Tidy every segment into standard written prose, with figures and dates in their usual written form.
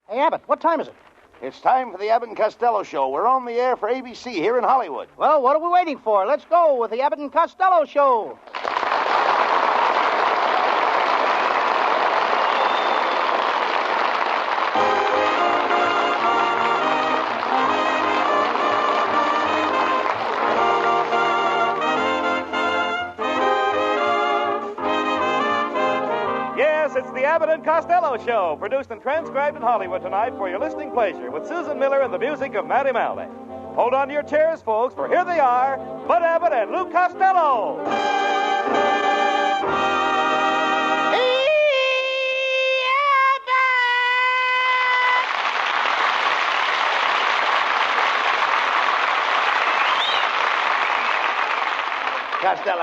Hey, Abbott, what time is it? It's time for the Abbott and Costello show. We're on the air for ABC here in Hollywood. Well, what are we waiting for? Let's go with the Abbott and Costello show. It's the Abbott and Costello Show, produced and transcribed in Hollywood tonight for your listening pleasure with Susan Miller and the music of Matty Malney. Hold on to your chairs, folks, for here they are, Bud Abbott and Lou Costello.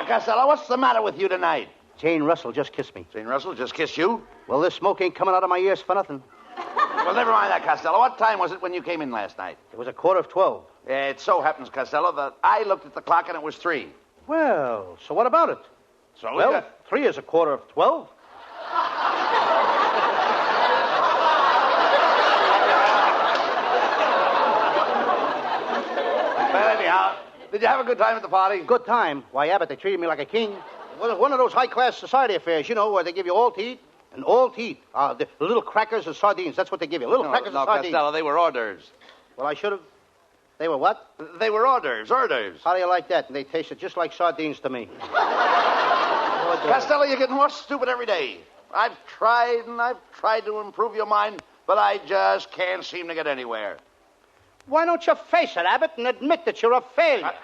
Costello, what's the matter with you tonight? Jane Russell just kissed me. Jane Russell just kissed you? Well, this smoke ain't coming out of my ears for nothing. Well, never mind that, Costello. What time was it when you came in last night? It was 12:15. It so happens, Costello, that I looked at the clock and it was 3. Well, so what about it? So well, 3 is 12:15. Well, anyhow, did you have a good time at the party? Good time. Why, Abbott, they treated me like a king. Well, one of those high-class society affairs, you know, where they give you all to eat. And all to eat. The little crackers and sardines, that's what they give you. Little crackers and sardines. Costello, they were hors d'oeuvres. Well, I should have... They were what? They were hors d'oeuvres, hors d'oeuvres. How do you like that? And they tasted just like sardines to me. Costello, you're getting more stupid every day. I've tried to improve your mind, but I just can't seem to get anywhere. Why don't you face it, Abbott, and admit that you're a failure?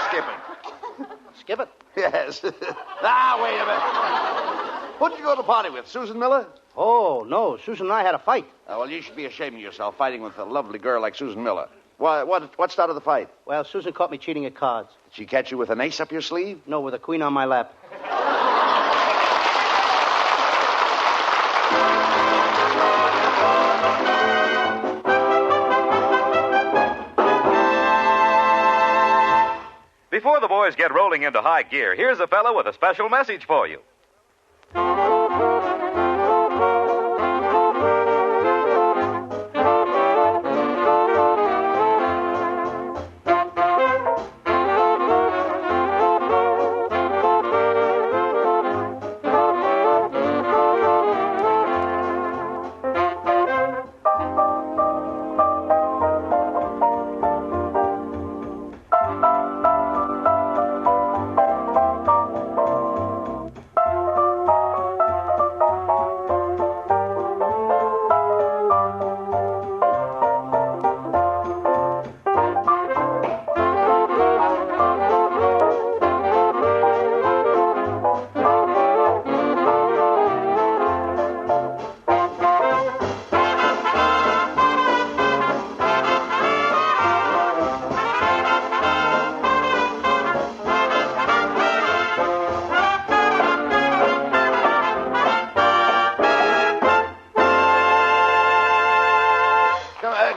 Skip it. Skip it? Yes. Wait a minute. Who'd you go to the party with, Susan Miller? Oh, no. Susan and I had a fight. Oh, well, you should be ashamed of yourself fighting with a lovely girl like Susan Miller. What started the fight? Well, Susan caught me cheating at cards. Did she catch you with an ace up your sleeve? No, with a queen on my lap. Before the boys get rolling into high gear, here's a fellow with a special message for you.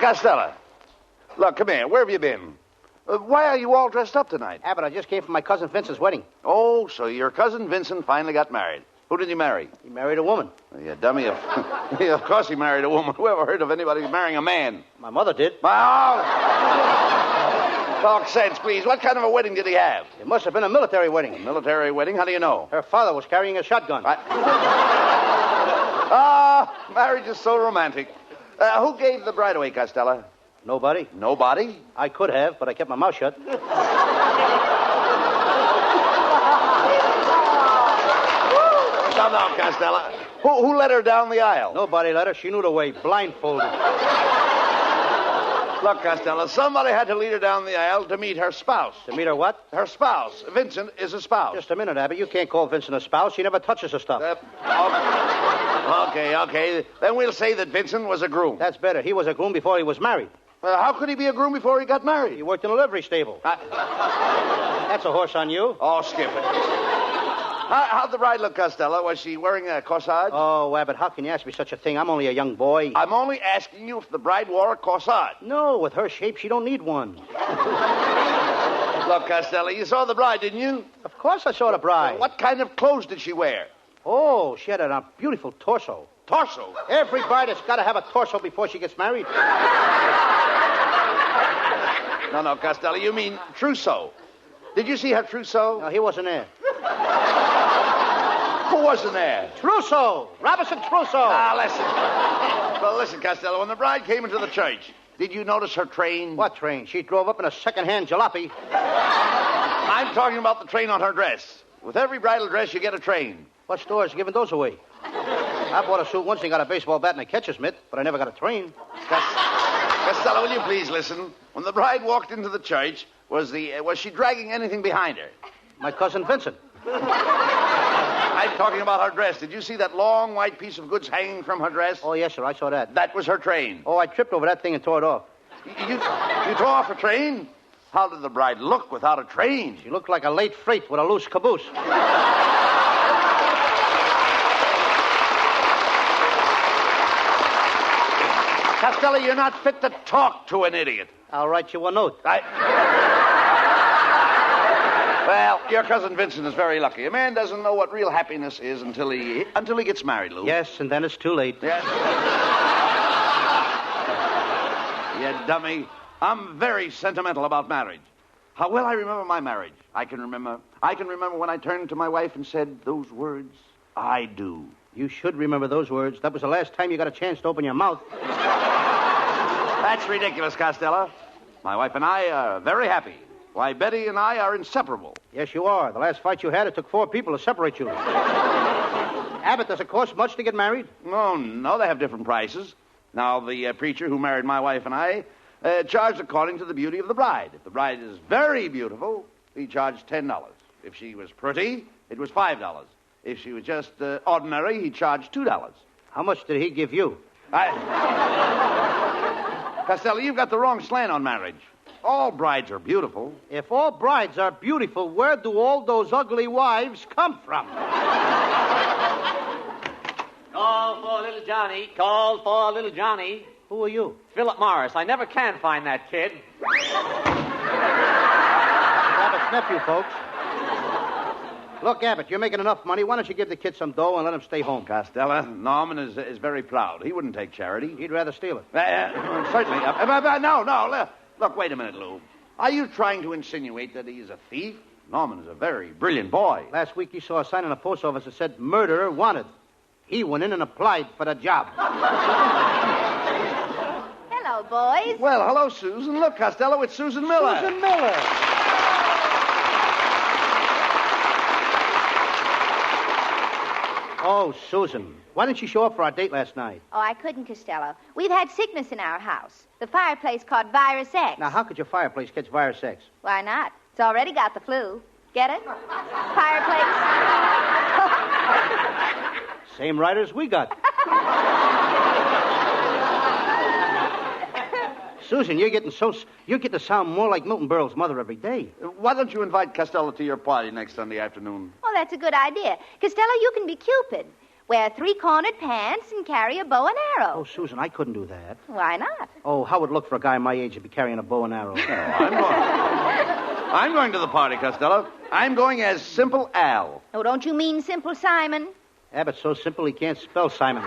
Costello, look, come here. Where have you been? Why are you all dressed up tonight? Abbott, I just came from my cousin Vincent's wedding. Oh, so your cousin Vincent finally got married. Who did he marry? He married a woman. Oh, you dummy. Of course he married a woman. Who ever heard of anybody marrying a man? My mother did. Talk sense, please. What kind of a wedding did he have? It must have been a military wedding. A military wedding? How do you know? Her father was carrying a shotgun. Marriage is so romantic. Who gave the bride away, Costello? Nobody. Nobody? I could have, but I kept my mouth shut. Calm down, Costello. Who led her down the aisle? Nobody let her. She knew the way, blindfolded. Look, Costello, somebody had to lead her down the aisle to meet her spouse. To meet her what? Her spouse. Vincent is a spouse. Just a minute, Abbott. You can't call Vincent a spouse. He never touches her stuff. Okay. Then we'll say that Vincent was a groom. That's better. He was a groom before he was married. How could he be a groom before he got married? He worked in a livery stable. That's a horse on you. Oh, skip it. How'd the bride look, Costello? Was she wearing a corsage? Oh, Abbott, how can you ask me such a thing? I'm only a young boy. I'm only asking you if the bride wore a corsage. No, with her shape, she don't need one. Look, Costello, you saw the bride, didn't you? Of course I saw the bride. What kind of clothes did she wear? Oh, she had a beautiful torso. Torso? Every bride has got to have a torso before she gets married. No, Costello, you mean trousseau. Did you see her trousseau? No, he wasn't there. Who wasn't there? Trousseau! Robinson Trousseau! Ah, listen. Well, listen, Costello, when the bride came into the church, did you notice her train? What train? She drove up in a second-hand jalopy. I'm talking about the train on her dress. With every bridal dress, you get a train. What store's giving those away? I bought a suit once and got a baseball bat and a catcher's mitt, but I never got a train. Costello, will you please listen? When the bride walked into the church, was she dragging anything behind her? My cousin Vincent. I'm talking about her dress. Did you see that long white piece of goods hanging from her dress? Oh, yes, sir, I saw that. That was her train. Oh, I tripped over that thing and tore it off. You tore off a train? How did the bride look without a train? She looked like a late freight with a loose caboose. Costello, you're not fit to talk to an idiot. I'll write you a note. Well, your cousin Vincent is very lucky. A man doesn't know what real happiness is until he gets married, Lou. Yes, and then it's too late. Yes. You dummy. I'm very sentimental about marriage. How well I remember my marriage. I can remember when I turned to my wife and said those words, I do. You should remember those words. That was the last time you got a chance to open your mouth. That's ridiculous, Costello. My wife and I are very happy. Why, Betty and I are inseparable. Yes, you are. The last fight you had, it took 4 people to separate you. Abbott, does it cost much to get married? No, they have different prices. Now, the preacher who married my wife and I charged according to the beauty of the bride. If the bride is very beautiful, he charged $10. If she was pretty, it was $5. If she was just ordinary, he charged $2. How much did he give you? Costello, you've got the wrong slant on marriage. All brides are beautiful. If all brides are beautiful, where do all those ugly wives come from? Call for little Johnny. Call for little Johnny. Who are you? Philip Morris. I never can find that kid. Abbott's nephew, folks. Look, Abbott, you're making enough money. Why don't you give the kid some dough and let him stay home? Costello, Norman is very proud. He wouldn't take charity. He'd rather steal it. Certainly. No. Look, wait a minute, Lou. Are you trying to insinuate that he's a thief? Norman is a very brilliant boy. Last week he saw a sign in the post office that said, murderer wanted. He went in and applied for the job. Hello, boys. Well, hello, Susan. Look, Costello, it's Susan Miller. Susan Miller. Oh, Susan. Why didn't you show up for our date last night? Oh, I couldn't, Costello. We've had sickness in our house. The fireplace caught virus X. Now, how could your fireplace catch virus X? Why not? It's already got the flu. Get it? Fireplace. Same writers we got. Susan, you're getting to sound more like Milton Berle's mother every day. Why don't you invite Costello to your party next Sunday afternoon? Oh, that's a good idea. Costello, you can be Cupid. Wear 3-cornered pants and carry a bow and arrow. Oh, Susan, I couldn't do that. Why not? Oh, how would it look for a guy my age to be carrying a bow and arrow? I'm going to the party, Costello. I'm going as Simple Al. Oh, don't you mean Simple Simon? Abbott's so simple he can't spell Simon.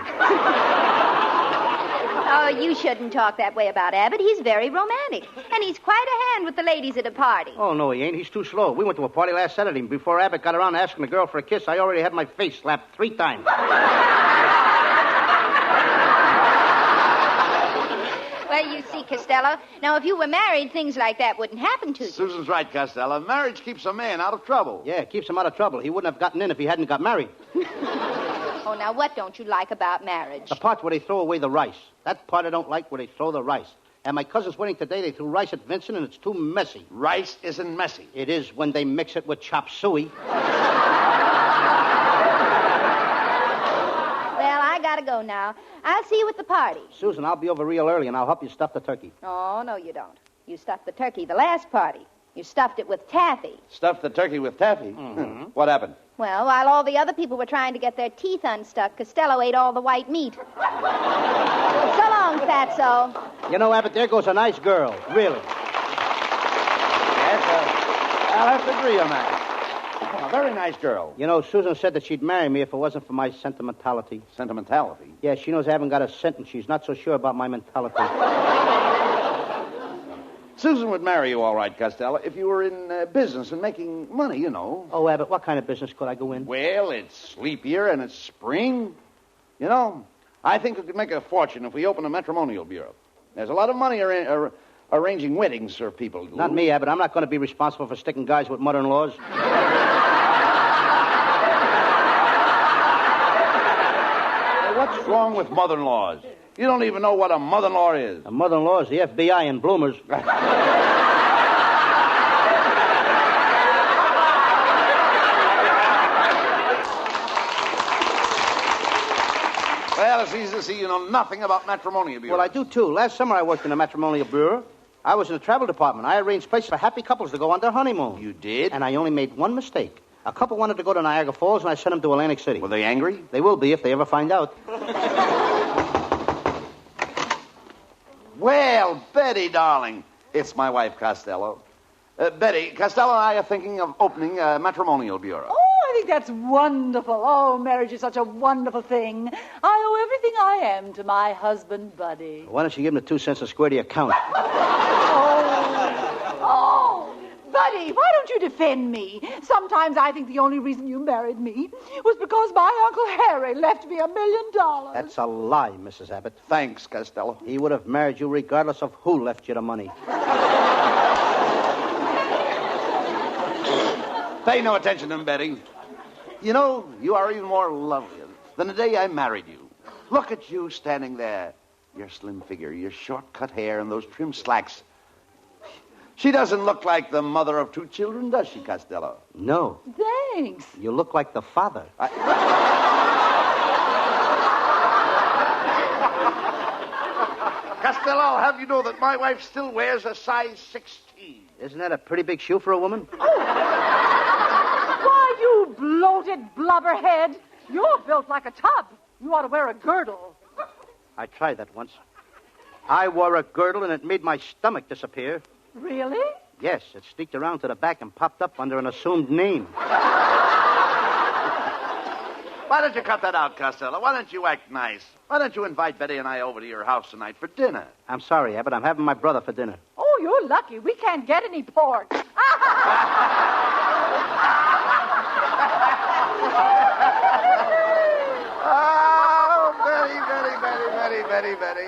Oh, you shouldn't talk that way about Abbott. He's very romantic. And he's quite a hand with the ladies at a party. Oh, no, he ain't. He's too slow. We went to a party last Saturday, and before Abbott got around to asking the girl for a kiss, I already had my face slapped 3 times. Well, you see, Costello, now if you were married, things like that wouldn't happen to you. Susan's right, Costello. Marriage keeps a man out of trouble. Yeah, it keeps him out of trouble. He wouldn't have gotten in if he hadn't got married. Oh, now what don't you like about marriage? The part where they throw away the rice. That part I don't like, where they throw the rice. At my cousin's wedding today, they threw rice at Vincent, and it's too messy. Rice isn't messy. It is when they mix it with chop suey. Well, I gotta go now. I'll see you at the party. Susan, I'll be over real early, and I'll help you stuff the turkey. Oh, no, you don't. You stuffed the turkey the last party. You stuffed it with taffy. Stuffed the turkey with taffy? Mm-hmm. What happened? Well, while all the other people were trying to get their teeth unstuck, Costello ate all the white meat. So long, Fatso. You know, Abbott, there goes a nice girl. Really. Yes, I'll have to agree on that. A very nice girl. You know, Susan said that she'd marry me if it wasn't for my sentimentality. Sentimentality? Yeah, she knows I haven't got a cent, and she's not so sure about my mentality. Susan would marry you all right, Costello, if you were in business and making money, you know. Oh, Abbott, what kind of business could I go in? Well, it's sleep year and it's spring. You know, I think we could make a fortune if we open a matrimonial bureau. There's a lot of money arranging weddings for people. Not me, Abbott. I'm not going to be responsible for sticking guys with mother-in-laws. What's wrong with mother-in-laws? You don't even know what a mother-in-law is. A mother-in-law is the FBI in Bloomers. Well, it's easy to see you know nothing about matrimonial bureaus. Well, I do, too. Last summer I worked in a matrimonial bureau. I was in the travel department. I arranged places for happy couples to go on their honeymoon. You did? And I only made one mistake. A couple wanted to go to Niagara Falls, and I sent them to Atlantic City. Were they angry? They will be if they ever find out. Well, Betty, darling, it's my wife, Costello. Betty, Costello and I are thinking of opening a matrimonial bureau. Oh, I think that's wonderful. Oh, marriage is such a wonderful thing. I owe everything I am to my husband, Buddy. Why don't you give them the 2 cents a square to your account? Oh, Buddy, why don't you defend me? Sometimes I think the only reason you married me was because my Uncle Harry left me $1 million. That's a lie, Mrs. Abbott. Thanks, Costello. He would have married you regardless of who left you the money. Pay no attention to him, Betty. You know, you are even more lovely than the day I married you. Look at you standing there. Your slim figure, your short-cut hair, and those trim slacks. She doesn't look like the mother of 2 children, does she, Costello? No. Thanks. You look like the father. Costello, I'll have you know that my wife still wears a size 16. Isn't that a pretty big shoe for a woman? Why, you bloated blubberhead. You're built like a tub. You ought to wear a girdle. I tried that once. I wore a girdle, and it made my stomach disappear. Really? Yes, it sneaked around to the back and popped up under an assumed name. Why don't you cut that out, Costello? Why don't you act nice? Why don't you invite Betty and I over to your house tonight for dinner? I'm sorry, Abbott. I'm having my brother for dinner. Oh, you're lucky. We can't get any pork. Oh, Betty.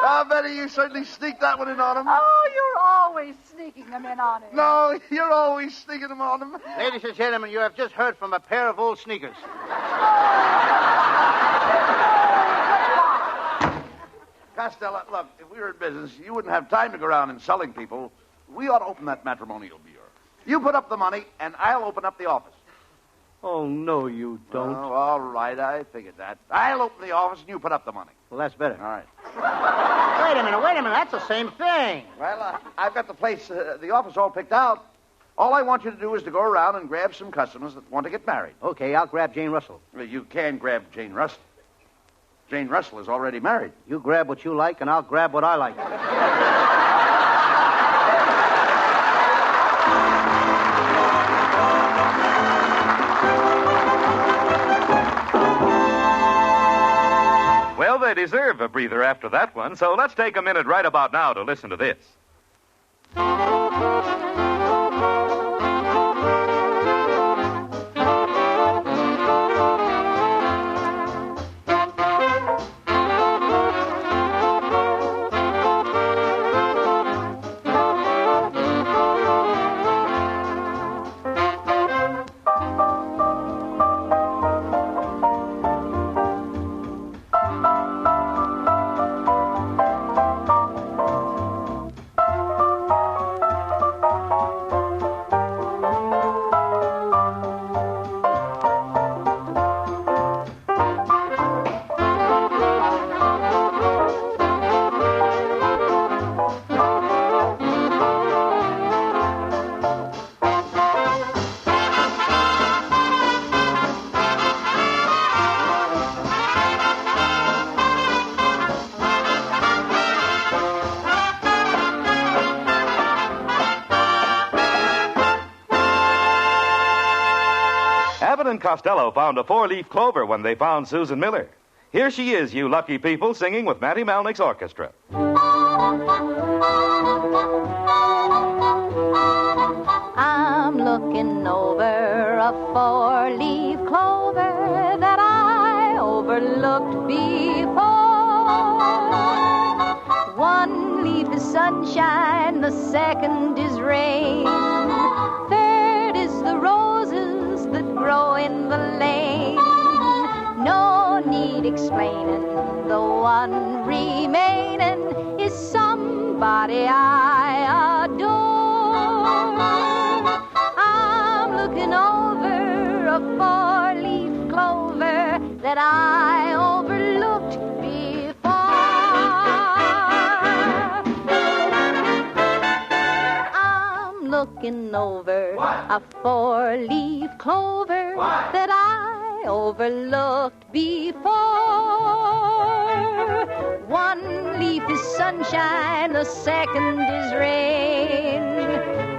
Oh, Betty, you certainly sneaked that one in on him. Oh, you're always sneaking them in on him. No, you're always sneaking them on him. Ladies and gentlemen, you have just heard from a pair of old sneakers. Costello, look, if we were in business, you wouldn't have time to go around insulting people. We ought to open that matrimonial bureau. You put up the money, and I'll open up the office. Oh, no, you don't. Oh, all right, I figured that. I'll open the office, and you put up the money. Well, that's better. All right. Wait a minute. That's the same thing. Well, I've got the place, the office all picked out. All I want you to do is to go around and grab some customers that want to get married. Okay, I'll grab Jane Russell. Well, you can grab Jane Russell. Jane Russell is already married. You grab what you like, and I'll grab what I like. Well, they deserve a breather after that one, so let's take a minute right about now to listen to this. Costello found a four-leaf clover when they found Susan Miller. Here she is, you lucky people, singing with Matty Malnick's orchestra. I'm looking over a four-leaf clover that I overlooked before. One leaf is sunshine, the second is rain. Third is the roses that grow in the lane. No need explaining, the one remaining is somebody I adore. I'm looking over a four-leaf clover that I overlooked before. I'm looking over a four-leaf clover that I overlooked before. One leaf is sunshine, the second is rain.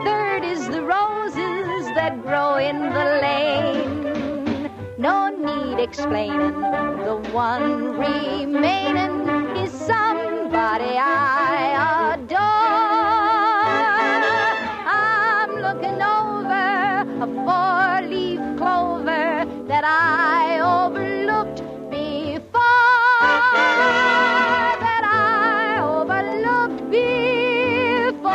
Third is the roses that grow in the lane. No need explaining, the one remaining is somebody I adore. I'm looking over a four-leaf clover that I overlooked before. That I overlooked before.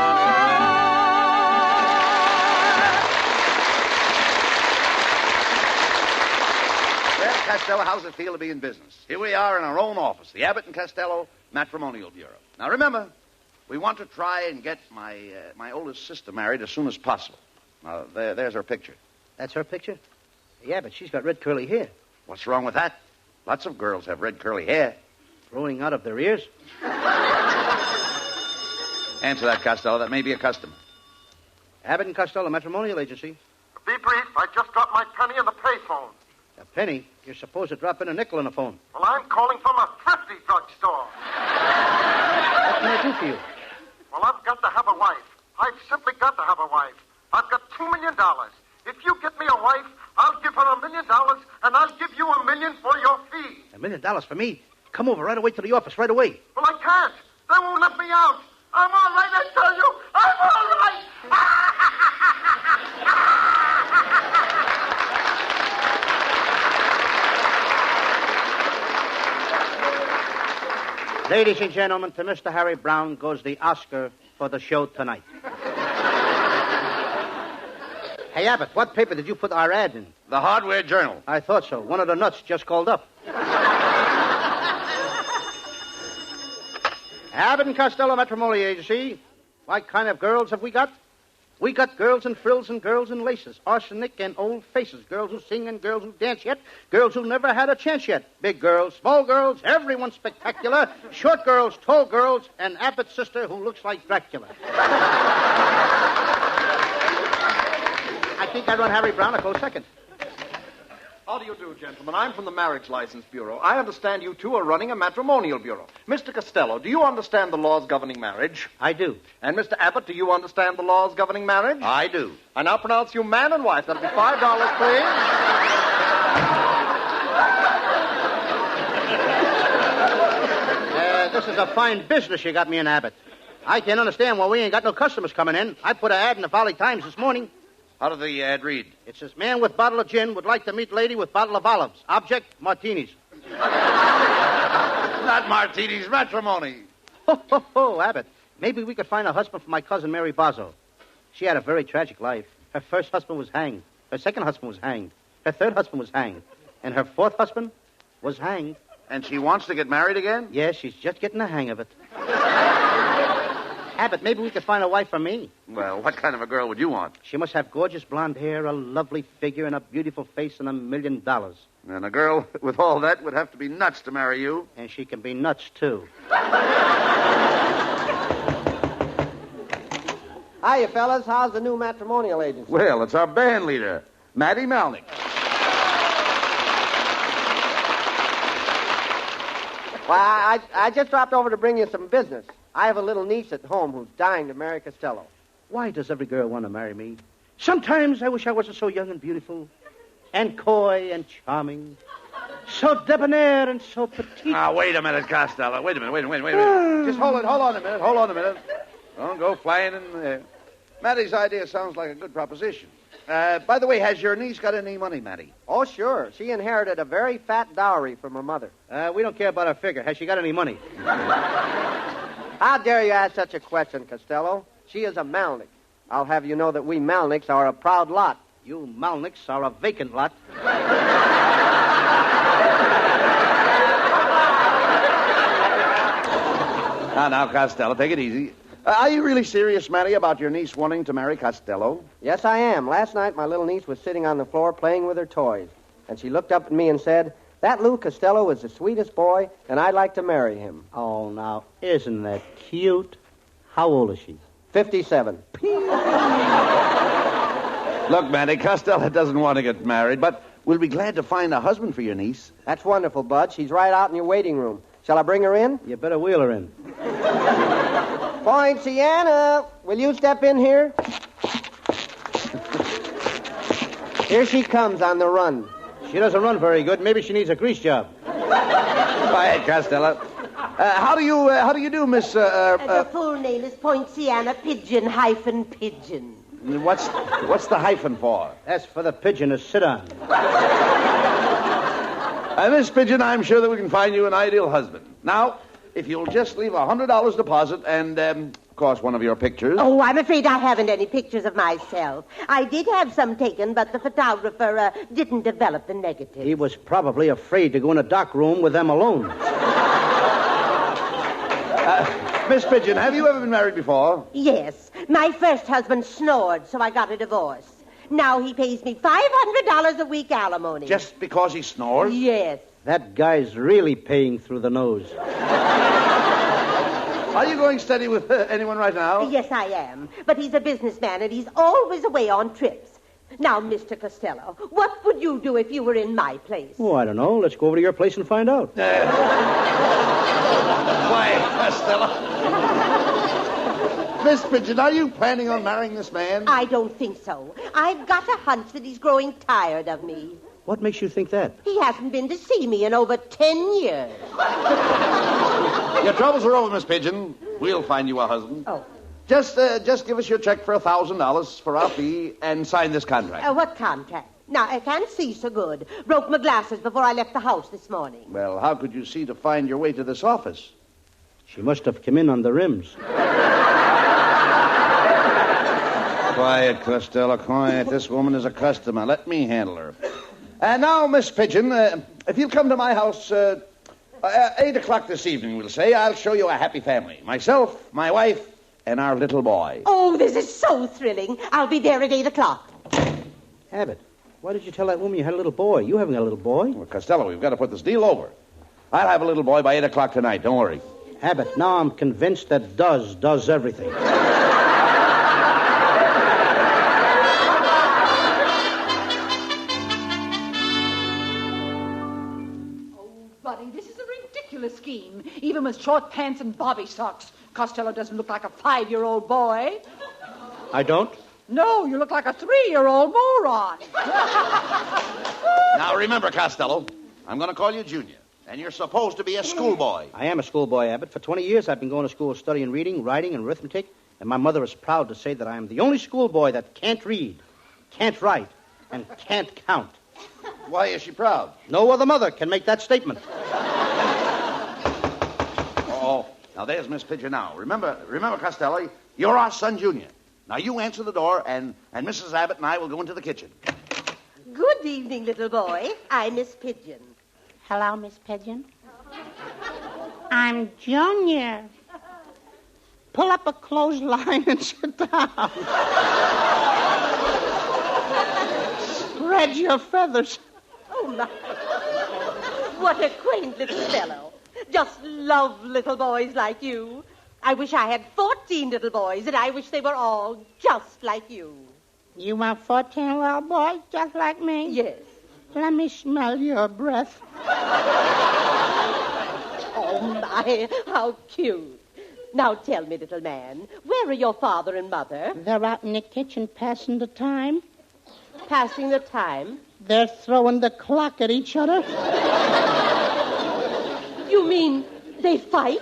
Well, Costello, how's it feel to be in business? Here we are in our own office, the Abbott and Costello Matrimonial Bureau. Now, remember, we want to try and get my oldest sister married as soon as possible. Now, there's her picture. That's her picture? Yeah, but she's got red curly hair. What's wrong with that? Lots of girls have red curly hair. Growing out of their ears? Answer that, Costello. That may be a customer. Abbott and Costello Matrimonial Agency. Be brief. I just got my penny in the payphone. A penny? You're supposed to drop in a nickel on the phone. Well, I'm calling from a thrifty drugstore. What can I do for you? Well, I've got to have a wife. I've simply got to have a wife. I've got $2 million. If you get me a wife, I'll give her $1 million, and I'll give you $1 million for your fee. $1 million for me? Come over right away to the office right away. Well, I can't. They won't let me out. I'm all right, I tell you. I'm all right. Ladies and gentlemen, to Mr. Harry Brown goes the Oscar for the show tonight. Hey, Abbott, what paper did you put our ad in? The Hardware Journal. I thought so. One of the nuts just called up. Abbott and Costello Matrimonial Agency. What kind of girls have we got? We got girls in frills and girls in laces, arsenic and old faces, girls who sing and girls who dance yet, girls who never had a chance yet, big girls, small girls, everyone spectacular, short girls, tall girls, and Abbott's sister who looks like Dracula. I think I run Harry Brown a close second. How do you do, gentlemen? I'm from the Marriage License Bureau. I understand you two are running a matrimonial bureau. Mr. Costello, do you understand the laws governing marriage? I do. And Mr. Abbott, do you understand the laws governing marriage? I do. I now pronounce you man and wife. That'll be $5, please. This is a fine business you got me in, Abbott. I can't understand why we ain't got no customers coming in. I put an ad in the Valley Times this morning. How did the ad read? It says, man with bottle of gin would like to meet lady with bottle of olives. Object, martinis. Not martinis, matrimony. Ho, Abbott. Maybe we could find a husband for my cousin Mary Bozzo. She had a very tragic life. Her first husband was hanged. Her second husband was hanged. Her third husband was hanged. And her fourth husband was hanged. And she wants to get married again? Yes, she's just getting the hang of it. Abbott, maybe we could find a wife for me. Well, what kind of a girl would you want? She must have gorgeous blonde hair, a lovely figure, and a beautiful face, and $1 million. And a girl with all that would have to be nuts to marry you. And she can be nuts, too. Hiya, fellas. How's the new matrimonial agency? Well, it's our band leader, Matty Malnick. Well, I just dropped over to bring you some business. I have a little niece at home who's dying to marry Costello. Why does every girl want to marry me? Sometimes I wish I wasn't so young and beautiful. and coy and charming. So debonair and so petite. Now, wait a minute, Costello. Wait a minute. Just hold on a minute. Don't go flying in the air. Mattie's idea sounds like a good proposition. By the way, has your niece got any money, Mattie? Oh, sure. She inherited a very fat dowry from her mother. We don't care about her figure. Has she got any money? How dare you ask such a question, Costello? She is a Malnick. I'll have you know that we Malnicks are a proud lot. You Malnicks are a vacant lot. Now, Costello, take it easy. Are you really serious, Mattie, about your niece wanting to marry Costello? Yes, I am. Last night, my little niece was sitting on the floor playing with her toys. And she looked up at me and said, "That Lou Costello is the sweetest boy, and I'd like to marry him." Oh, now, isn't that cute? How old is she? 57. Look, Mattie, Costello doesn't want to get married, but we'll be glad to find a husband for your niece. That's wonderful, Bud. She's right out in your waiting room. Shall I bring her in? You better wheel her in. Poinciana, will you step in here? Here she comes on the run. She doesn't run very good. Maybe she needs a grease job. Go ahead, Costello. How do you do, Miss... The full name is Poinciana Pigeon-Pigeon. What's the hyphen for? That's for the pigeon to sit on. Miss Pigeon, I'm sure that we can find you an ideal husband. Now, if you'll just leave $100 deposit and, of course, one of your pictures. Oh, I'm afraid I haven't any pictures of myself. I did have some taken, but the photographer didn't develop the negative. He was probably afraid to go in a dark room with them alone. Miss Pigeon, have you ever been married before? Yes. My first husband snored, so I got a divorce. Now he pays me $500 a week alimony. Just because he snores? Yes. That guy's really paying through the nose. Are you going steady with anyone right now? Yes, I am. But he's a businessman, and he's always away on trips. Now, Mr. Costello, what would you do if you were in my place? Oh, I don't know. Let's go over to your place and find out. Quiet, Costello. Miss Pigeon, are you planning on marrying this man? I don't think so. I've got a hunch that he's growing tired of me. What makes you think that? He hasn't been to see me in over 10 years. Your troubles are over, Miss Pigeon. We'll find you a husband. Oh. Just give us your check for $1,000 for our fee and sign this contract. What contract? Now, I can't see so good. Broke my glasses before I left the house this morning. Well, how could you see to find your way to this office? She must have come in on the rims. Quiet, Costello, quiet. This woman is a customer. Let me handle her. And now, Miss Pigeon, if you'll come to my house 8 o'clock this evening, we'll say, I'll show you a happy family. Myself, my wife, and our little boy. Oh, this is so thrilling. I'll be there at 8 o'clock. Abbott, why did you tell that woman you had a little boy? You haven't got a little boy. Well, Costello, we've got to put this deal over. I'll have a little boy by 8 o'clock tonight. Don't worry. Abbott, now I'm convinced that does everything. Scheme, even with short pants and bobby socks. Costello doesn't look like a 5-year-old boy. I don't? No, you look like a 3-year-old moron. Now, remember, Costello, I'm going to call you Junior, and you're supposed to be a schoolboy. I am a schoolboy, Abbott. For 20 years, I've been going to school studying reading, writing, and arithmetic, and my mother is proud to say that I am the only schoolboy that can't read, can't write, and can't count. Why is she proud? No other mother can make that statement. Oh, now there's Miss Pigeon now. Remember, Costello, you're our son, Junior. Now you answer the door, and Mrs. Abbott and I will go into the kitchen. Good evening, little boy. I'm Miss Pigeon. Hello, Miss Pigeon. I'm Junior. Pull up a clothesline and sit down. Spread your feathers. Oh, my. What a quaint little fellow. Just love little boys like you. I wish I had 14 little boys, and I wish they were all just like you. You want 14 little boys just like me? Yes. Let me smell your breath. Oh, my, how cute. Now tell me, little man, where are your father and mother? They're out in the kitchen passing the time. Passing the time? They're throwing the clock at each other. You mean they fight?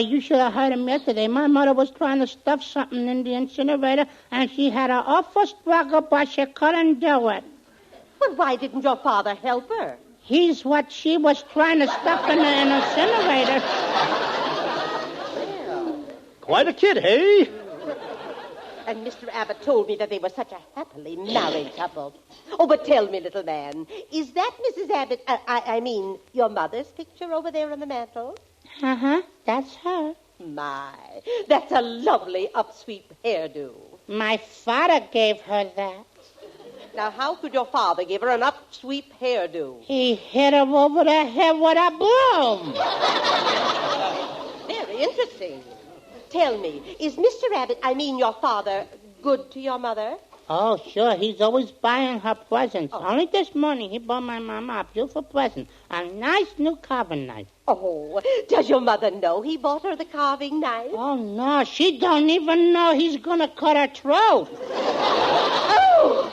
You should have heard him yesterday. My mother was trying to stuff something in the incinerator, and she had an awful struggle, but she couldn't do it. Well, why didn't your father help her? He's what she was trying to stuff in the incinerator. Quite a kid, hey? And Mr. Abbott told me that they were such a happily married couple. Oh, but tell me, little man, is that Mrs. Abbott, I mean, your mother's picture over there on the mantel? Uh-huh, that's her. My, that's a lovely upsweep hairdo. My father gave her that. Now, how could your father give her an upsweep hairdo? He hit her over the head with a broom. Very interesting. Tell me, is Mr. Abbott, I mean your father, good to your mother? Oh, sure. He's always buying her presents. Only this morning he bought my mama a beautiful present. A nice new carving knife. Oh, does your mother know he bought her the carving knife? Oh, no. She don't even know he's going to cut her throat. Oh!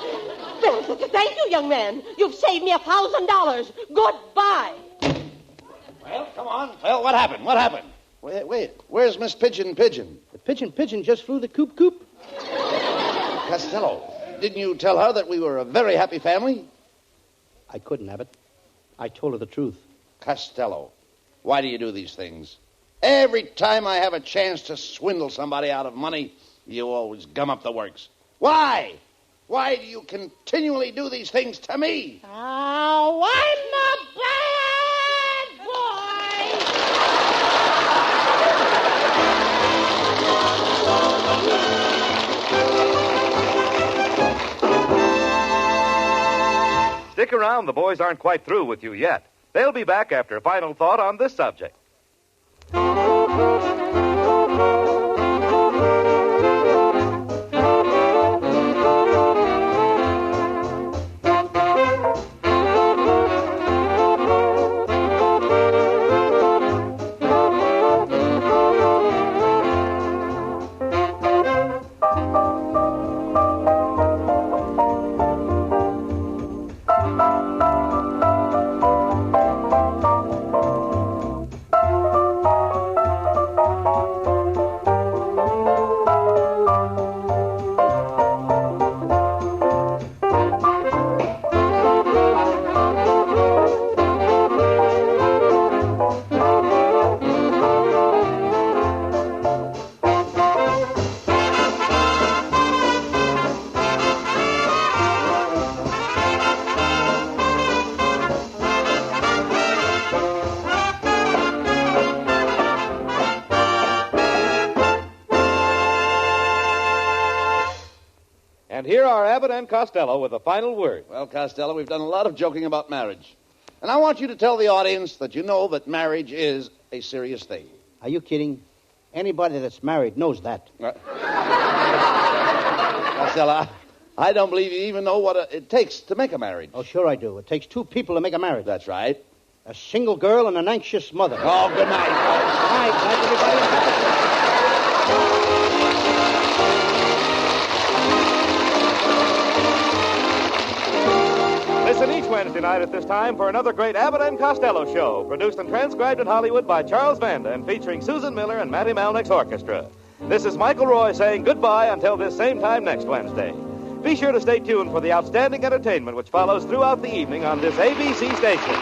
Well, thank you, young man. You've saved me $1,000. Goodbye. Well, come on. Well, what happened? What happened? Wait. Where's Miss Pigeon? The pigeon just flew the coop. Costello, didn't you tell her that we were a very happy family? I couldn't, Abbott. I told her the truth. Costello, why do you do these things? Every time I have a chance to swindle somebody out of money, you always gum up the works. Why? Why do you continually do these things to me? Oh, I'm a bad boy! Stick around. The boys aren't quite through with you yet. They'll be back after a final thought on this subject. And here are Abbott and Costello with a final word. Well, Costello, we've done a lot of joking about marriage. And I want you to tell the audience that you know that marriage is a serious thing. Are you kidding? Anybody that's married knows that. Costello, I don't believe you even know what it takes to make a marriage. Oh, sure I do. It takes two people to make a marriage. That's right. A single girl and an anxious mother. Oh, good night. Good night. Night, everybody. Listen each Wednesday night at this time for another great Abbott and Costello show, produced and transcribed in Hollywood by Charles Vanda and featuring Susan Miller and Matty Malnick's orchestra. This is Michael Roy saying goodbye until this same time next Wednesday. Be sure to stay tuned for the outstanding entertainment which follows throughout the evening on this ABC station.